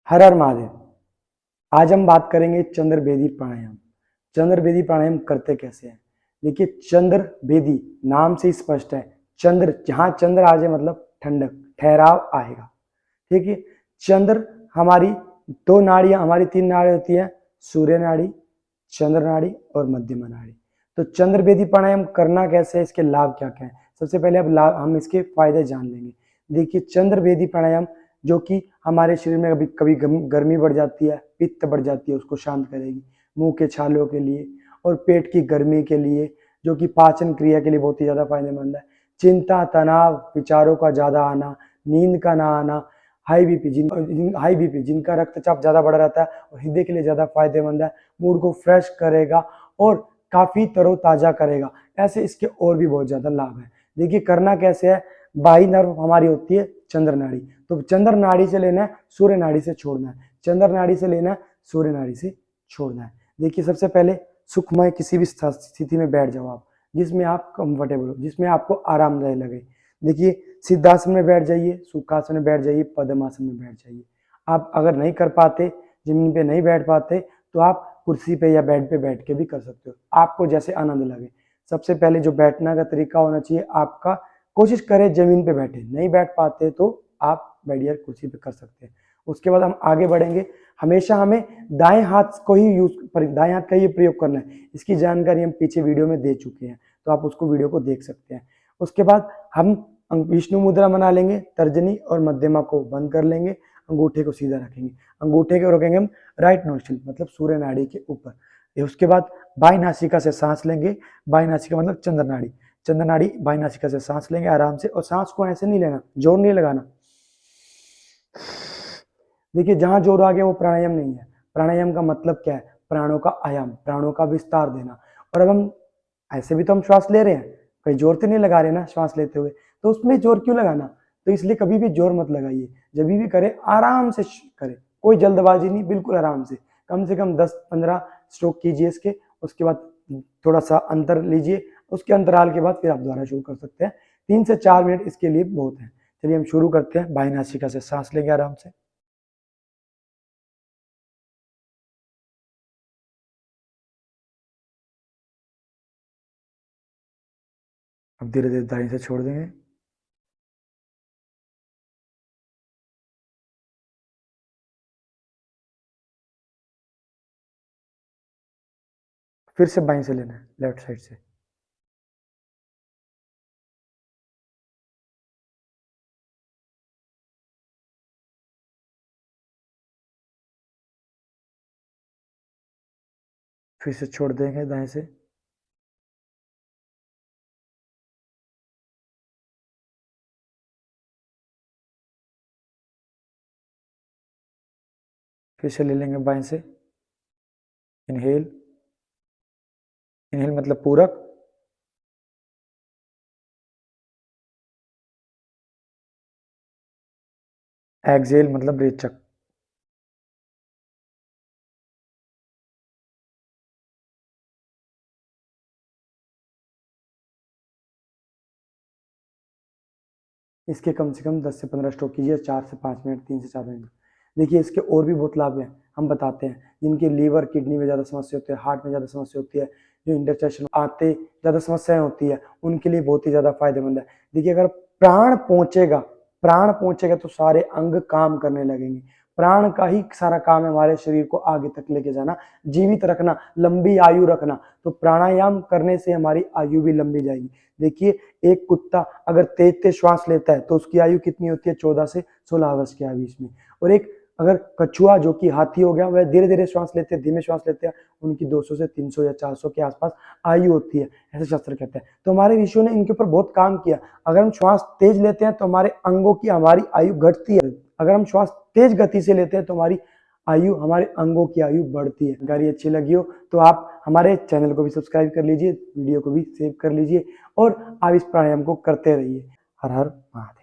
हर हर महादेव। आज हम बात करेंगे चंद्र बेदी प्राणायाम। चंद्र बेदी प्राणायाम करते कैसे हैं? देखिए, चंद्र बेदी नाम से ही स्पष्ट है। चंद्र, जहां चंद्र आ जाए मतलब ठंडक, ठहराव आएगा। ठीक है। चंद्र हमारी दो नाड़ियां, हमारी तीन नाड़ी होती है, सूर्य नाड़ी, चंद्र नाड़ी और मध्यमा नाड़ी। तो चंद्र बेदी प्राणायाम करना कैसे है, इसके लाभ क्या क्या है? सबसे पहले अब लाभ, हम इसके फायदे जान लेंगे। देखिए, चंद्र बेदी प्राणायाम जो कि हमारे शरीर में कभी कभी गर्मी बढ़ जाती है, पित्त बढ़ जाती है, उसको शांत करेगी। मुंह के छालों के लिए और पेट की गर्मी के लिए, जो कि पाचन क्रिया के लिए बहुत ही ज्यादा फायदेमंद है। चिंता, तनाव, विचारों का ज्यादा आना, नींद का ना आना, हाई बीपी जिनका रक्तचाप ज्यादा बढ़ा रहता है और हृदय के लिए ज्यादा फायदेमंद है। मूड को फ्रेश करेगा और काफी तरोताजा करेगा। ऐसे इसके और भी बहुत ज्यादा लाभ है। देखिए, करना कैसे है। बाई नर्व हमारी होती है चंद्र नाड़ी, तो चंद्र नाड़ी से लेना है, सूर्य नाड़ी से छोड़ना है। चंद्र नाड़ी से लेना है, सूर्य नाड़ी से छोड़ना है। देखिए, सबसे पहले सुखमय किसी भी स्थिति में बैठ जाओ आप, जिसमें आप कंफर्टेबल हो, जिसमें आपको आरामदायक लगे। देखिए, सिद्धासन में बैठ जाइए, सुखासन में बैठ जाइए, पद्मासन में बैठ जाइए। आप अगर नहीं कर पाते, जमीन पे नहीं बैठ पाते, तो आप कुर्सी पे या बेड पे बैठ के भी कर सकते हो, आपको जैसे आनंद लगे। सबसे पहले जो बैठना का तरीका होना चाहिए आपका, कोशिश करें जमीन पे बैठे, नहीं बैठ पाते तो आप बैठिए, कुर्सी पे कर सकते हैं। उसके बाद हम आगे बढ़ेंगे। हमेशा हमें दाएं हाथ को ही दाएं हाथ का ही प्रयोग करना है। इसकी जानकारी हम पीछे वीडियो में दे चुके हैं, तो आप उसको वीडियो को देख सकते हैं। उसके बाद हम विष्णु मुद्रा बना लेंगे, तर्जनी और मध्यमा को बंद कर लेंगे, अंगूठे को सीधा रखेंगे, अंगूठे को रखेंगे हम राइट नोस्ट्रिल मतलब सूर्य नाड़ी के ऊपर। उसके बाद बाई नासिका से सांस लेंगे, बाई नासिका मतलब चंद्र नाड़ी, चंद्र नाड़ी बाई नासिका से सांस लेंगे आराम से, और सांस को ऐसे नहीं लेना, जोर नहीं लगाना। देखिए, जहां जोर आ गया वो प्राणायाम नहीं है। प्राणायाम का मतलब क्या है? प्राणों का आयाम, प्राणों का विस्तार देना। और अब हम ऐसे भी तो हम श्वास ले रहे हैं, कहीं जोर तो नहीं लगा रहे ना श्वास लेते हुए, तो उसमें जोर क्यों लगाना? तो इसलिए कभी भी जोर मत लगाइए। जब भी करें आराम से करें, कोई जल्दबाजी नहीं, बिल्कुल आराम से कम 10-15 स्ट्रोक कीजिए इसके। उसके बाद थोड़ा सा अंतर लीजिए, उसके अंतराल के बाद फिर आप दोबारा शुरू कर सकते हैं। 3 से 4 मिनट इसके लिए बहुत है। चलिए हम शुरू करते हैं। बाई नासिका से सांस लेंगे आराम से, अब धीरे धीरे दाएं से छोड़ देंगे। फिर से बाएं से लेना है, लेफ्ट साइड से। फिर से छोड़ देंगे दाएं से। फिर से ले लेंगे बाएं से। इनहेल, इनहेल मतलब पूरक, एक्सहेल मतलब रेचक। इसके कम से कम 10 से 15 स्ट्रोक कीजिए, 4 से 5 मिनट, 3 से 4 मिनट। देखिए, इसके और भी बहुत लाभ हैं, हम बताते हैं। जिनके लीवर किडनी में ज़्यादा समस्या होती है, हार्ट में ज़्यादा समस्या होती है, जो इंटरसेशन आते ज़्यादा समस्याएं होती है, उनके लिए बहुत ही ज़्यादा फायदेमंद है। देखिए, अगर प्राण पहुंचेगा तो सारे अंग काम करने लगेंगे। प्राण का ही सारा काम है हमारे शरीर को आगे तक लेके जाना, जीवित रखना, लंबी आयु रखना। तो प्राणायाम करने से हमारी आयु भी लंबी जाएगी। देखिए, एक कुत्ता अगर तेज तेज श्वास लेता है तो उसकी आयु कितनी होती है? 14 से 16 वर्ष की आयु इसमें। और एक अगर कछुआ जो कि हाथी हो गया, वह धीरे धीरे श्वास लेते हैं, धीमे श्वास लेते हैं, उनकी 200 से 300 या 400 के आसपास आयु होती है, ऐसे शास्त्र कहते हैं। तो हमारे ऋषियों ने इनके ऊपर बहुत काम किया। अगर हम श्वास तेज लेते हैं तो हमारे अंगों की, हमारी आयु घटती है। अगर हम श्वास तेज गति से लेते हैं तो हमारी आयु, हमारे अंगों की आयु बढ़ती है। जानकारी अच्छी लगी हो तो आप हमारे चैनल को भी सब्सक्राइब कर लीजिए, वीडियो को भी सेव कर लीजिए और आप इस प्राणायाम को करते रहिए। हर हर महादेव।